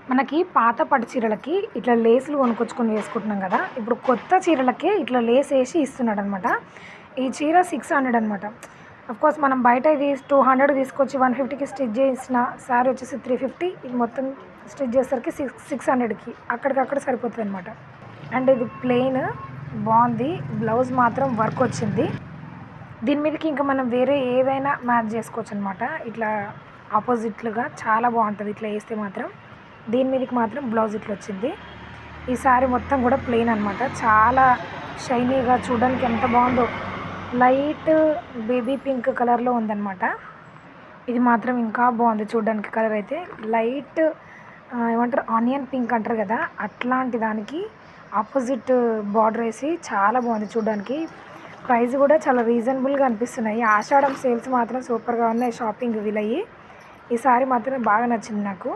మనకి పాత పట్టు చీరలకి ఇట్లా లేసులు కొనుక్కొచ్చుకొని వేసుకుంటున్నాం కదా. ఇప్పుడు కొత్త చీరలకే ఇట్లా లేస్ వేసి ఇస్తున్నాడు అనమాట. ఈ చీర 600 అనమాట. కోర్స్ మనం బయట ఇది 200 తీసుకొచ్చి 150కి స్టిచ్ చేసిన శారీ వచ్చేసి 350. ఇది మొత్తం స్టిచ్ చేసేసరికి 600కి అక్కడికక్కడ సరిపోతుంది అనమాట. అండ్ ఇది ప్లెయిన్ బాగుంది. బ్లౌజ్ మాత్రం వర్క్ వచ్చింది. దీని మీదకి ఇంకా మనం వేరే ఏదైనా మ్యాచ్ చేసుకోవచ్చు అనమాట. ఇట్లా ఆపోజిట్లుగా చాలా బాగుంటుంది ఇట్లా వేస్తే మాత్రం. దీని మీదకి మాత్రం బ్లౌజ్ ఇట్లా వచ్చింది. ఈ శారీ మొత్తం కూడా ప్లెయిన్ అనమాట. చాలా షైనీగా చూడడానికి ఎంత బాగుందో. లైట్ బేబీ పింక్ కలర్లో ఉందన్నమాట. ఇది మాత్రం ఇంకా బాగుంది చూడడానికి. కలర్ అయితే లైట్ ఏమంటారు ఆనియన్ పింక్ అంటారు కదా, అట్లాంటి దానికి ఆపోజిట్ బార్డర్ వేసి చాలా బాగుంది చూడడానికి. ప్రైస్ కూడా చాలా రీజనబుల్గా అనిపిస్తున్నాయి. ఆషాఢం సేల్స్ మాత్రం సూపర్గా ఉన్నాయి. షాపింగ్ వీలయ్యి ఈ సారీ మాత్రం బాగా నచ్చింది నాకు.